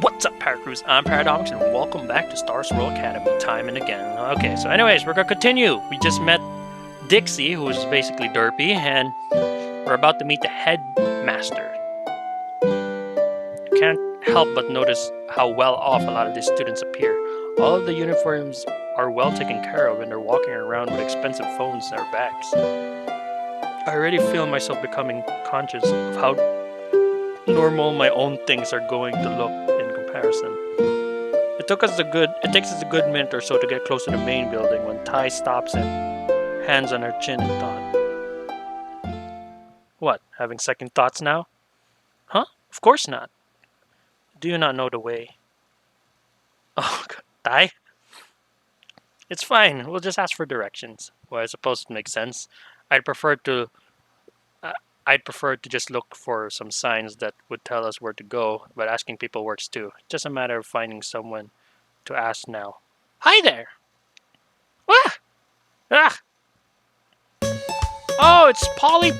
What's up, Paracrews? I'm Paradox, and welcome back to Starswirl Academy time and again. Okay, so anyways, we're gonna continue. We just met Dixie, who is basically derpy, and we're about to meet the headmaster. You can't help but notice how well off a lot of these students appear. All of the uniforms are well taken care of, and they're walking around with expensive phones in their bags. I already feel myself becoming conscious of how normal my own things are going to look in comparison. It takes us a good minute or so to get close to the main building when Ty stops and hands on her chin in thought. What, having second thoughts now? Huh? Of course not. Do you not know the way? Oh, God. Ty? It's fine. We'll just ask for directions. Well, I suppose it makes sense. I'd prefer to just look for some signs that would tell us where to go, but asking people works too. It's just a matter of finding someone to ask now. Hi there! Ah! Ah! Oh, it's Polly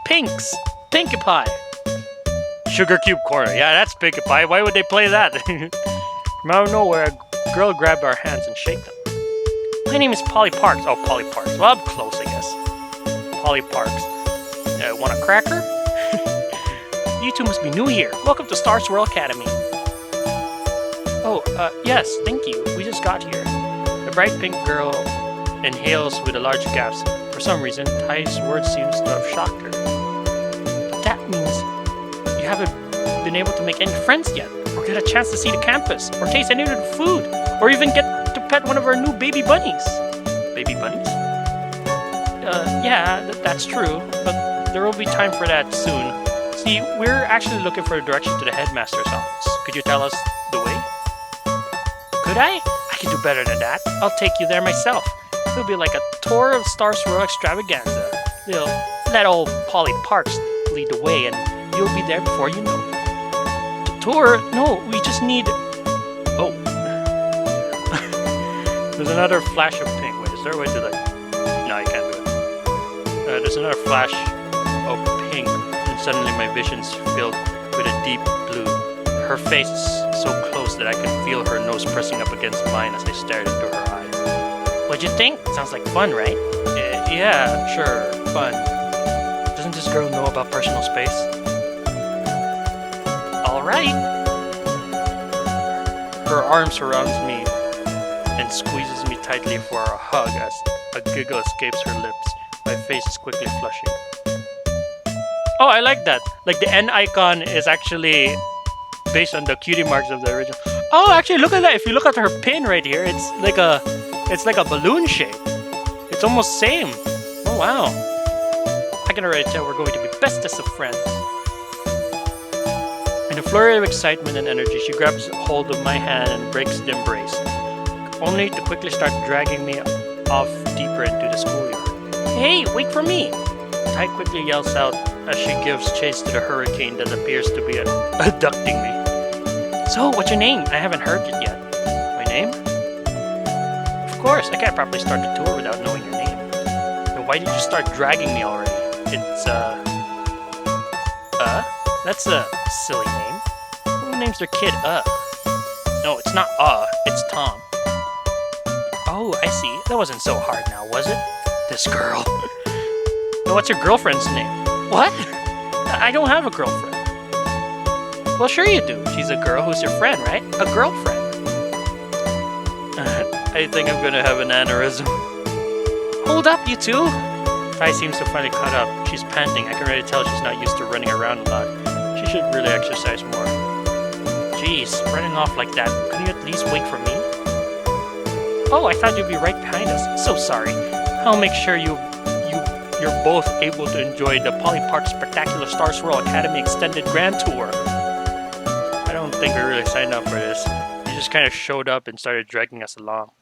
Pink's Pinkie Pie. Sugar Cube Corner. Yeah, that's Pinkie Pie. Why would they play that? From out of nowhere, a girl grabbed our hands and shook them. My name is Polly Parks. Oh, Polly Parks. Well, I'm close, I guess. Polly Parks. Want a cracker? You two must be new here. Welcome to Starswirl Academy. Oh, yes, thank you. We just got here. The bright pink girl inhales with a large gasp. For some reason, Ty's words seems to have shocked her. But that means you haven't been able to make any friends yet, or get a chance to see the campus, or taste any of the food, or even get to pet one of our new baby bunnies. Baby bunnies? Yeah, that's true, but there will be time for that soon. See, we're actually looking for a direction to the headmaster's office. Could you tell us the way? Could I? I can do better than that. I'll take you there myself. It'll be like a tour of Starswirl extravaganza. They'll let old Polly Parks lead the way, and you'll be there before you know it. The tour? No, we just need... Oh. There's another flash of pink. Wait, is there a way to No, you can't do it. There's another flash of pink, and suddenly my vision's filled with a deep blue. Her face is so close that I can feel her nose pressing up against mine as I stared into her eyes. What'd you think? Sounds like fun, right? Yeah, sure, fun. Doesn't this girl know about personal space? Alright. Her arm surrounds me and squeezes me tightly for a hug as a giggle escapes her lips. My face is quickly flushing. Oh, I like that. Like the N icon is actually based on the cutie marks of the original. Oh, actually, look at that. If you look at her pin right here, it's like a balloon shape. It's almost same. Oh wow. I can already tell we're going to be bestest of friends. In a flurry of excitement and energy, she grabs hold of my hand and breaks the embrace, only to quickly start dragging me off deeper into the schoolyard. Hey, wait for me! Ty quickly yells out as she gives chase to the hurricane that appears to be abducting me. So, what's your name? I haven't heard it yet. My name? Of course, I can't probably start the tour without knowing your name. Then why did you start dragging me already? It's, That's a silly name. Who names their kid, No, it's not, it's Tom. Oh, I see. That wasn't so hard now, was it? This girl. Now, what's your girlfriend's name? What? I don't have a girlfriend. Well, sure you do. She's a girl who's your friend, right? A girlfriend. I think I'm gonna have an aneurysm. Hold up, you two. Ty seems to finally caught up. She's panting. I can already tell she's not used to running around a lot. She should really exercise more. Jeez, running off like that. Couldn't you at least wait for me? Oh, I thought you'd be right behind us. So sorry. I'll make sure you're both able to enjoy the Polly Parks Spectacular Starswirl Academy Extended Grand Tour. I don't think we really signed up for this. You just kind of showed up and started dragging us along.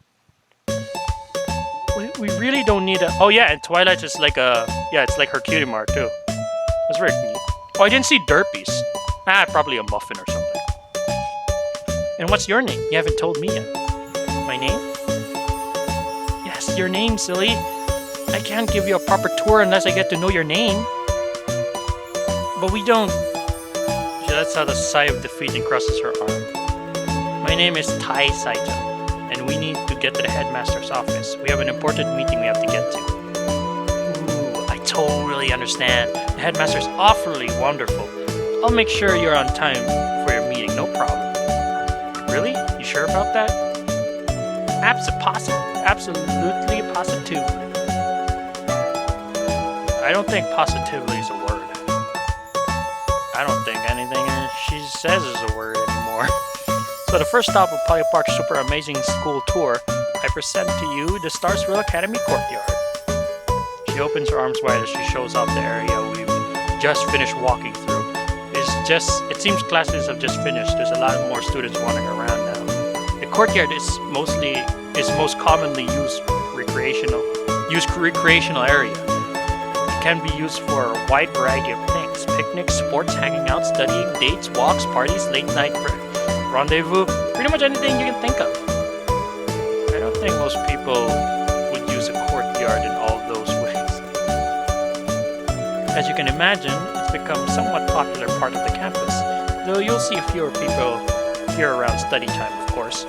We really don't need a... Oh yeah, and Twilight is like a... Yeah, it's like her cutie mark too. That's very neat. Oh, I didn't see Derpies. Probably a muffin or something. And what's your name? You haven't told me yet. My name? Yes, your name, silly. I can't give you a proper tour unless I get to know your name. But we don't... Should That's how the sigh of defeat crosses her arm. My name is Tai Saito, and we need to get to the headmaster's office. We have an important meeting we have to get to. Ooh, I totally understand. The headmaster's awfully wonderful. I'll make sure you're on time for your meeting, no problem. Really? You sure about that? Absolutely positive. I don't think positively is a word. I don't think anything she says is a word anymore. So the first stop of Polly Park's super amazing school tour, I present to you the Starswirl Academy courtyard. She opens her arms wide as she shows off the area we've just finished walking through. It seems classes have just finished. There's a lot more students wandering around now. The courtyard is most commonly used recreational area. It can be used for a wide variety of things: picnics, sports, hanging out, studying, dates, walks, parties, late night rendezvous, pretty much anything you can think of. I don't think most people would use a courtyard in all of those ways. As you can imagine, it's become a somewhat popular part of the campus, though you'll see fewer people here around study time, of course.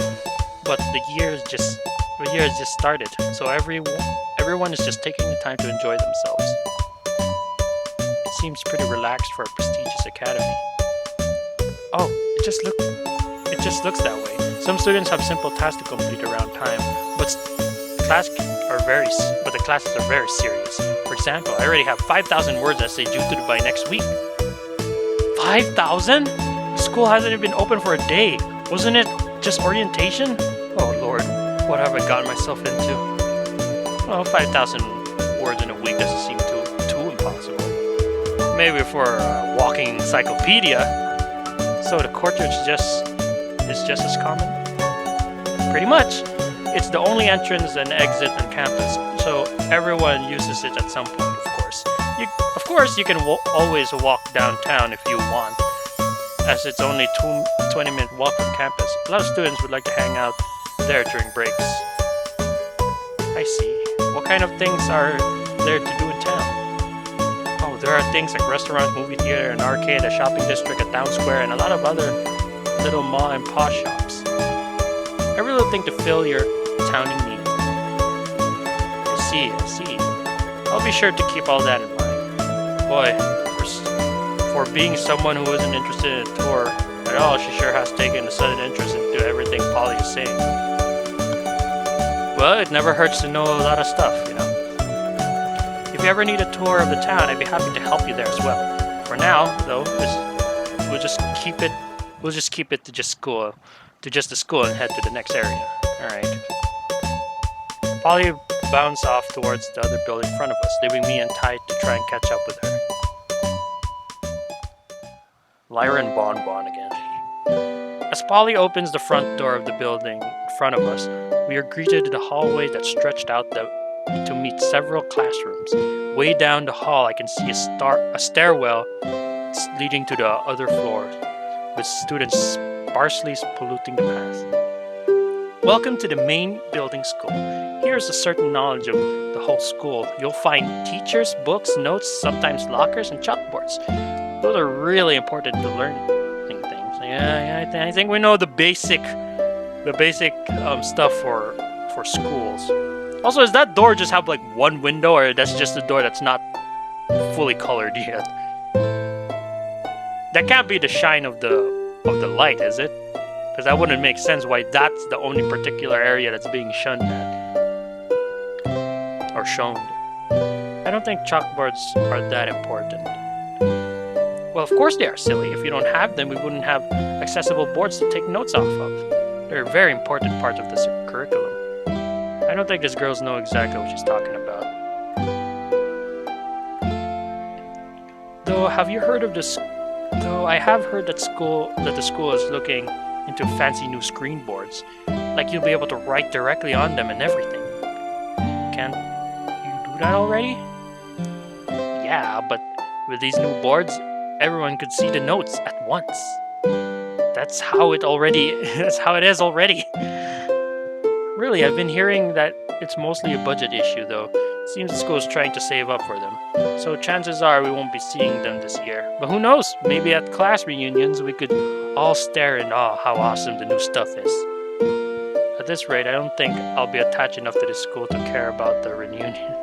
But the year has just started, so everyone is just taking the time to enjoy themselves. It seems pretty relaxed for a prestigious academy. Oh, it just looks that way. Some students have simple tasks to complete around time, but the classes are very serious. For example, I already have 5,000 words essay due to by next week. 5,000? School hasn't even been open for a day. Wasn't it just orientation? Oh Lord, what have I gotten myself into? Well, 5,000 words in a week doesn't seem too impossible. Maybe for a walking encyclopedia. So the courtyard is just as common? Pretty much. It's the only entrance and exit on campus, so everyone uses it at some point, of course. You can always walk downtown if you want, as it's only a 20-minute walk from campus. A lot of students would like to hang out there during breaks. I see. What kind of things are there to do in town? Oh, there are things like restaurants, movie theater, an arcade, a shopping district, a town square, and a lot of other little mom and pop shops. Every little thing to fill your towning need. I see. I'll be sure to keep all that in mind. Boy, for being someone who isn't interested in a tour at all, she sure has taken a sudden interest into everything Polly is saying. Well, it never hurts to know a lot of stuff, you know. If you ever need a tour of the town, I'd be happy to help you there as well. For now, though, we'll just keep it to just the school and head to the next area. Alright. Polly bounds off towards the other building in front of us, leaving me and Ty to try and catch up with her. Lyra and Bon again. As Polly opens the front door of the building in front of us, we are greeted in a hallway that stretched out to meet several classrooms. Way down the hall, I can see a stairwell leading to the other floors, with students sparsely polluting the path. Welcome to the main building school. Here's a certain knowledge of the whole school. You'll find teachers, books, notes, sometimes lockers, and chalkboards. Those are really important to learning things. Yeah, I think we know the basic stuff for schools. Also, does that door just have like one window, or that's just a door that's not fully colored yet? That can't be the shine of the light, is it? Because that wouldn't make sense why that's the only particular area that's being shunned at. Or shown. I don't think chalkboards are that important. Well, of course they are, silly. If you don't have them, we wouldn't have accessible boards to take notes off of. They're a very important part of this curriculum. I don't think this girl knows exactly what she's talking about. Though I have heard that the school is looking into fancy new screen boards. Like you'll be able to write directly on them and everything. Can't you do that already? Yeah, but with these new boards, everyone could see the notes at once. That's how it is already. Really, I've been hearing that it's mostly a budget issue, though. Seems the school's trying to save up for them. So chances are we won't be seeing them this year. But who knows? Maybe at class reunions we could all stare in awe how awesome the new stuff is. At this rate, I don't think I'll be attached enough to this school to care about the reunion.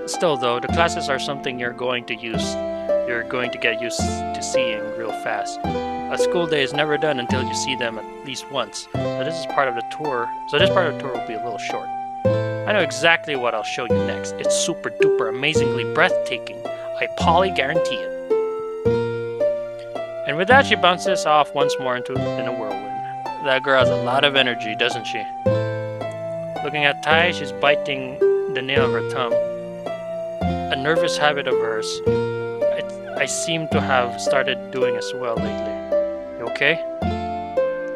Still though, the classes are something you're going to get used to seeing real fast. A school day is never done until you see them at least once. So this part of the tour will be a little short. I know exactly what I'll show you next. It's super duper amazingly breathtaking. I Polly guarantee it. And with that, she bounces off once more in a whirlwind. That girl has a lot of energy, doesn't she? Looking at Tai, she's biting the nail of her thumb. A nervous habit of hers. I seem to have started doing as well lately. You okay?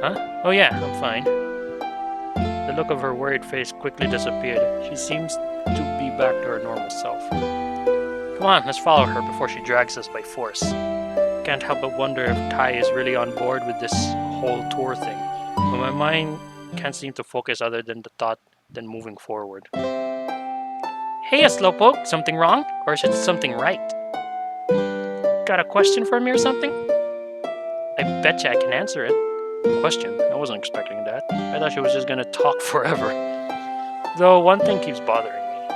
Huh? Oh yeah, I'm fine. The look of her worried face quickly disappeared. She seems to be back to her normal self. Come on, let's follow her before she drags us by force. Can't help but wonder if Tai is really on board with this whole tour thing. But my mind can't seem to focus other than the thought than moving forward. Hey, a slowpoke, something wrong? Or is it something right? Got a question for me or something? I betcha I can answer it. Question? I wasn't expecting that. I thought she was just gonna talk forever. Though one thing keeps bothering me.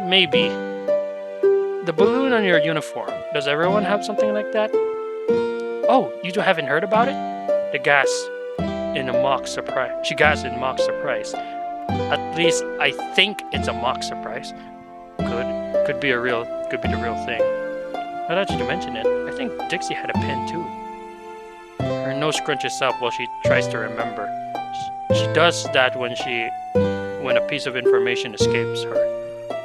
Maybe. The balloon on your uniform. Does everyone have something like that? Oh, you two haven't heard about it? She gasped in mock surprise. At least I think it's a mock surprise. Could be the real thing. Now that you mention it, I think Dixie had a pin too. Her nose scrunches up while she tries to remember. She does that when a piece of information escapes her.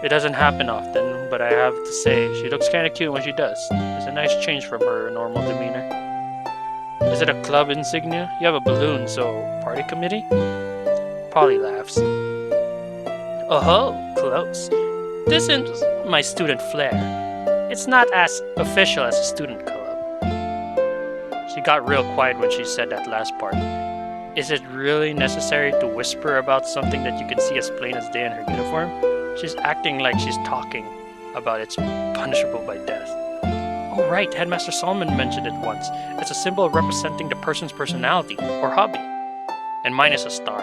It doesn't happen often, but I have to say, she looks kinda cute when she does. It's a nice change from her normal demeanor. Is it a club insignia? You have a balloon, so party committee? Polly laughs. Oh, close. This is my student flair. It's not as official as a student club. She got real quiet when she said that last part. Is it really necessary to whisper about something that you can see as plain as day in her uniform? She's acting like she's talking about it's punishable by death. Oh right, Headmaster Solomon mentioned it once. It's a symbol representing the person's personality or hobby. And mine is a star.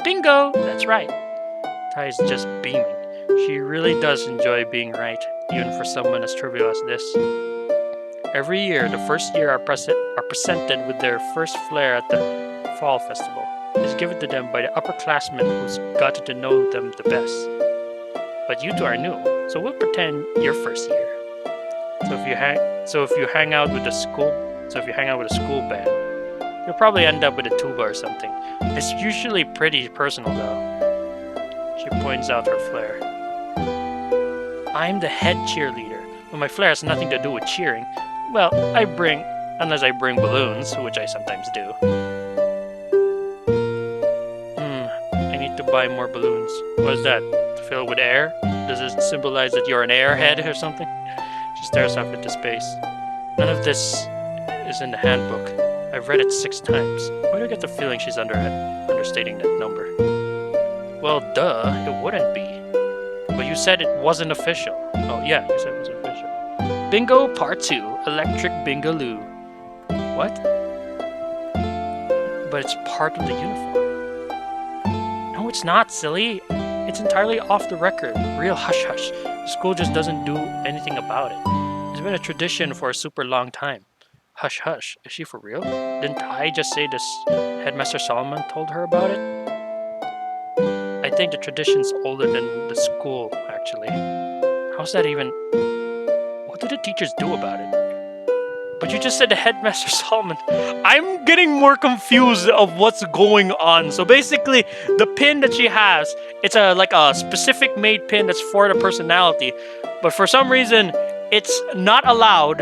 Bingo! That's right. Tai is just beaming. She really does enjoy being right, even for someone as trivial as this. Every year, the first year are presented with their first flair at the Fall Festival. It's given to them by the upperclassmen who's gotten to know them the best. But you two are new, so we'll pretend you're first year. So if you hang out with a school band, you'll probably end up with a tuba or something. It's usually pretty personal though. She points out her flair. I'm the head cheerleader, but my flair has nothing to do with cheering. Well, unless I bring balloons, which I sometimes do. I need to buy more balloons. What is that? To fill with air? Does it symbolize that you're an airhead or something? She stares off into space. None of this is in the handbook. I've read it 6 times. Why do I get the feeling she's understating that number? Well, duh, it wouldn't be. But you said it wasn't official. Oh, yeah, you said it wasn't official. Bingo Part 2, Electric Bingaloo. What? But it's part of the uniform. No, it's not, silly. It's entirely off the record. Real hush-hush. The school just doesn't do anything about it. It's been a tradition for a super long time. Hush-hush. Is she for real? Didn't I just say this Headmaster Solomon told her about it? I think the tradition's older than the school, actually. How's that even... What do the teachers do about it? But you just said the Headmaster Solomon. I'm getting more confused of what's going on. So basically, the pin that she has, it's like a specific made pin that's for the personality. But for some reason, it's not allowed,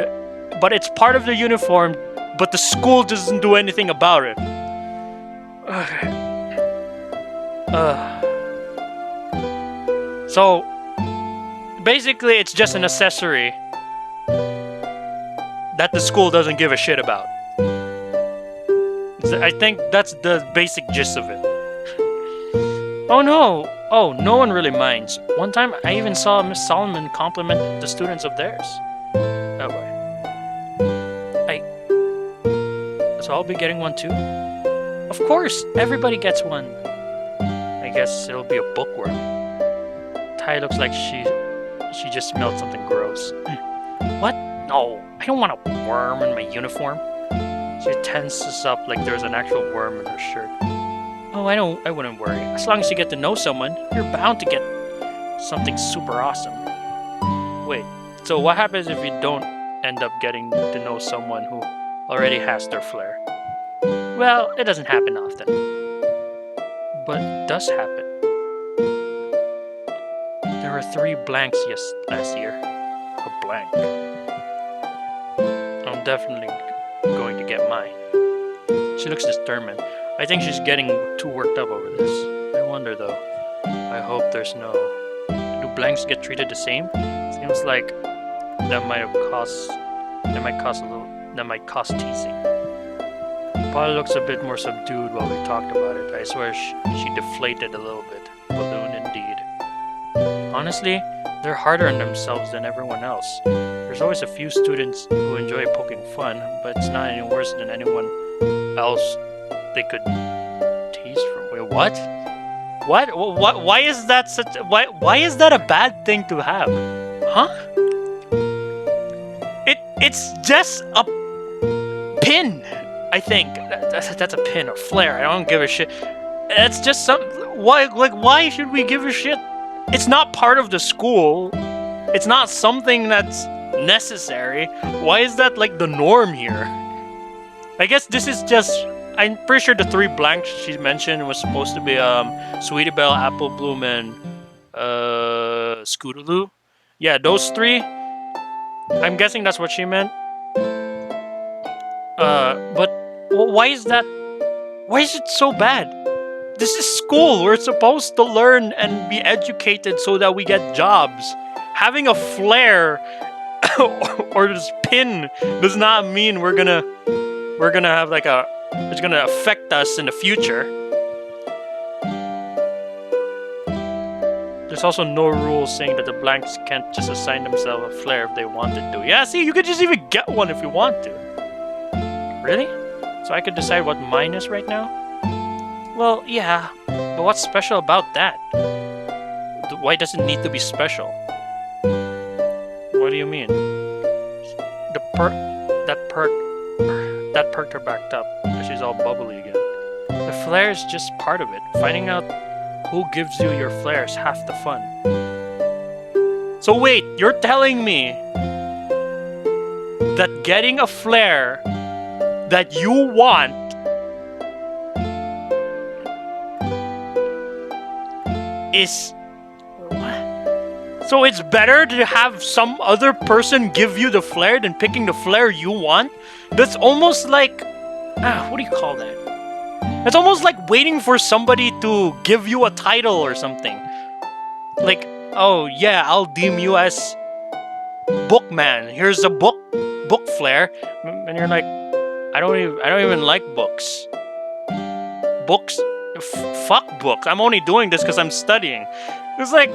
but it's part of the uniform, but the school doesn't do anything about it. So, basically, it's just an accessory that the school doesn't give a shit about. So I think that's the basic gist of it. Oh no! Oh, no one really minds. One time, I even saw Miss Solomon compliment the students of theirs. Oh boy. So I'll be getting one too? Of course! Everybody gets one. I guess it'll be a bookworm. Tai looks like she just smelled something gross. What? No, I don't want a worm in my uniform. She tenses up like there's an actual worm in her shirt. Oh, I wouldn't worry. As long as you get to know someone, you're bound to get something super awesome. Wait, so what happens if you don't end up getting to know someone who already has their flair? Well, it doesn't happen often. But it does happen. There were 3 blanks last year. A blank. I'm definitely going to get mine. She looks determined. I think she's getting too worked up over this. I wonder though. I hope there's no... Do blanks get treated the same? Seems like that might cost teasing. Paul looks a bit more subdued while we talked about it. I swear she deflated a little bit. Balloon indeed. Honestly, they're harder on themselves than everyone else. There's always a few students who enjoy poking fun, but it's not any worse than anyone else they could tease from. Wait, what? What? Why is that such? Why is that a bad thing to have? Huh? It's just a pin. I think that's a pin or flair. I don't give a shit. It's just some. Why should we give a shit? It's not part of the school. It's not something that's necessary. Why is that like the norm here? I guess this is just... I'm pretty sure the 3 blanks she mentioned was supposed to be Sweetie Belle, Apple Bloom, and Scootaloo. Yeah, those 3. I'm guessing that's what she meant. But why is that? Why is it so bad? This is school. We're supposed to learn and be educated so that we get jobs. Having a flair or this pin does not mean we're gonna have like a... It's gonna affect us in the future. There's also no rules saying that the blanks can't just assign themselves a flair if they wanted to. Yeah, see, you could just even get one if you want to. Really? So I could decide what mine is right now? Well, yeah, but what's special about that? Why does it need to be special? What do you mean? That perked her back up. She's all bubbly again. The flair is just part of it. Finding out who gives you your flair is half the fun. So wait, you're telling me that getting a flair that you want is... What? So it's better to have some other person give you the flair than picking the flair you want? That's almost like... what do you call that? It's almost like waiting for somebody to give you a title or something. Like, oh yeah, I'll deem you as bookman. Here's a book flair. And you're like, I don't even like books. Books? Fuck books. I'm only doing this because I'm studying. It's like,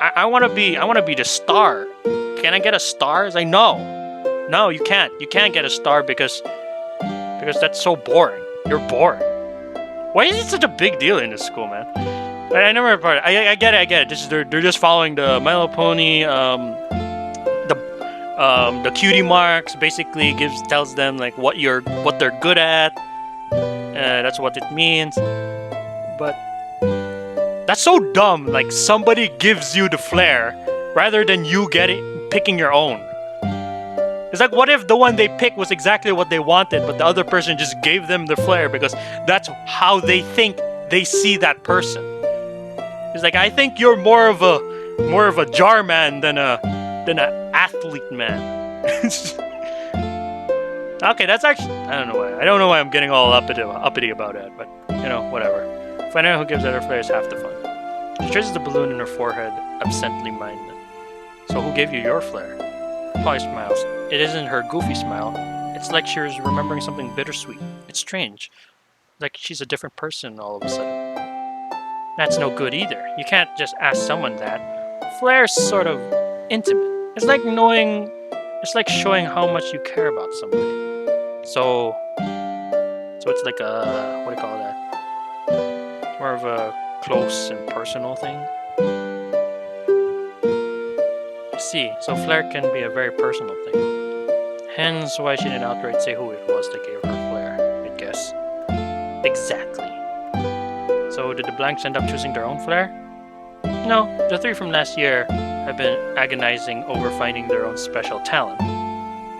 I want to be the star. Can I get a star? It's like, no, you can't. You can't get a star because that's so boring. You're boring. Why is it such a big deal in this school, man? I never heard it. I get it. They're just following the My Little Pony. The cutie marks basically tells them like what they're good at. That's what it means. But that's so dumb. Like somebody gives you the flair rather than you picking your own. It's like, what if the one they picked was exactly what they wanted, but the other person just gave them the flair because that's how they think they see that person. It's like, I think you're more of a jar man than an athlete man. Okay, that's actually... I don't know why I'm getting all uppity about it, but, whatever. Finding out who gives other flair is half the fun. She traces the balloon in her forehead, absently minded. So who gave you your flair? Polly smiles. It isn't her goofy smile. It's like she was remembering something bittersweet. It's strange. Like she's a different person all of a sudden. That's no good either. You can't just ask someone that. Flair's sort of intimate. It's like knowing... It's like showing how much you care about somebody. So it's like a... What do you call that? More of a close and personal thing. I see. So flair can be a very personal thing. Hence why she didn't outright say who it was that gave her flair, I guess. Exactly. So did the blanks end up choosing their own flair? No, the 3 from last year have been agonizing over finding their own special talent.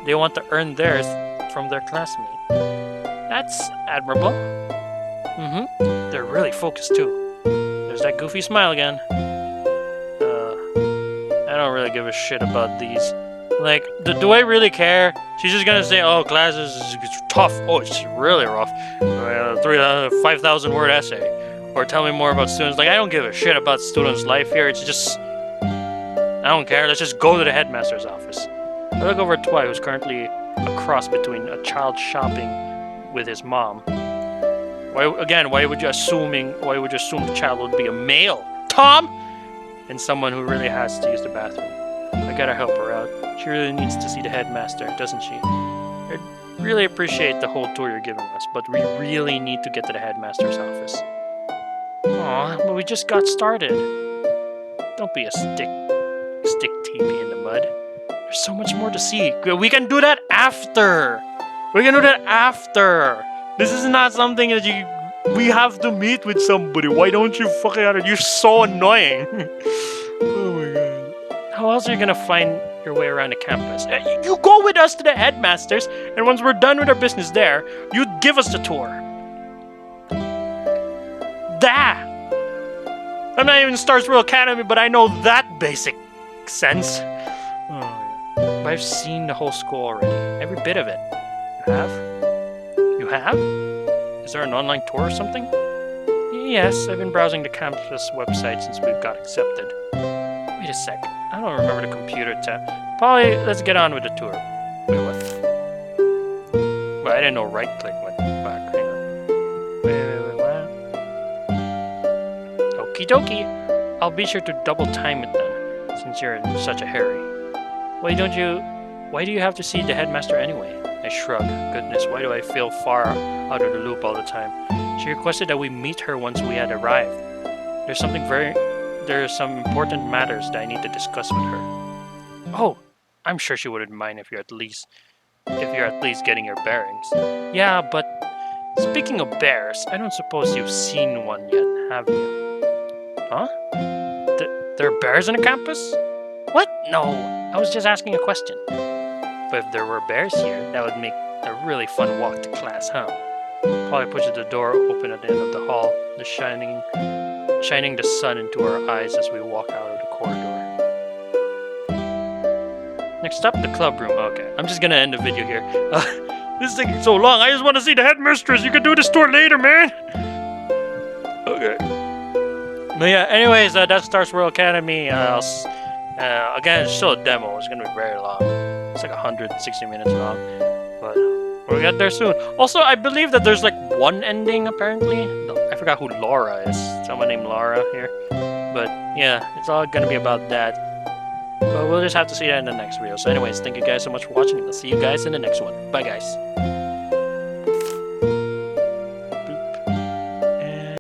They want to earn theirs from their classmate. That's admirable. They're really focused too. There's that goofy smile again. I don't really give a shit about these. Like, do I really care? She's just gonna say, oh, class is tough. Oh, it's really rough. 5,000 word essay. Or tell me more about students. Like, I don't give a shit about students' life here. It's just... I don't care. Let's just go to the headmaster's office. I look over at Twy, who's currently a cross between a child shopping with his mom. Why would you assume the child would be a male? Tom! And someone who really has to use the bathroom. I gotta help her out. She really needs to see the headmaster, doesn't she? I really appreciate the whole tour you're giving us, but we really need to get to the headmaster's office. Aw, but we just got started. Don't be a stick teepee in the mud. There's so much more to see. We can do that after. This is not something that we have to meet with somebody. Why don't you fucking out? You're so annoying. Oh my god. How else are you gonna find your way around the campus? You go with us to the headmasters, and once we're done with our business there, you give us the tour. That! I'm not even Starswirl Academy, but I know that basic sense. But I've seen the whole school already. Every bit of it. You have? You have? Is there an online tour or something? Yes, I've been browsing the campus website since we got accepted. Wait a sec. I don't remember the computer tab. Polly, let's get on with the tour. Wait, what? Well, I didn't know right-click went back. Hang on. Wait, what? Okie dokie. I'll be sure to double time it then, since you're in such a hurry. Why do you have to see the headmaster anyway? I shrug. Goodness, why do I feel far out of the loop all the time? She requested that we meet her once we had arrived. There are some important matters that I need to discuss with her. Oh, I'm sure she wouldn't mind if you're at least getting your bearings. Yeah, but speaking of bears, I don't suppose you've seen one yet, have you? Huh? There are bears on the campus? What? No, I was just asking a question. But if there were bears here, that would make a really fun walk to class, huh? Polly pushes the door open at the end of the hall, shining the sun into our eyes as we walk out of the corridor. Next up, the club room. Okay, I'm just gonna end the video here. This is taking so long. I just want to see the headmistress. You can do this tour later, man. Okay. But yeah, anyways, that's Starswirl Academy. Again, it's still a demo. It's gonna be very long. It's like 160 minutes long, but we'll get there soon. Also, I believe that there's like one ending, apparently. I forgot who Laura is. Someone named Laura here. But yeah, it's all gonna be about that. But we'll just have to see that in the next video. So anyways, thank you guys so much for watching, and I'll see you guys in the next one. Bye, guys.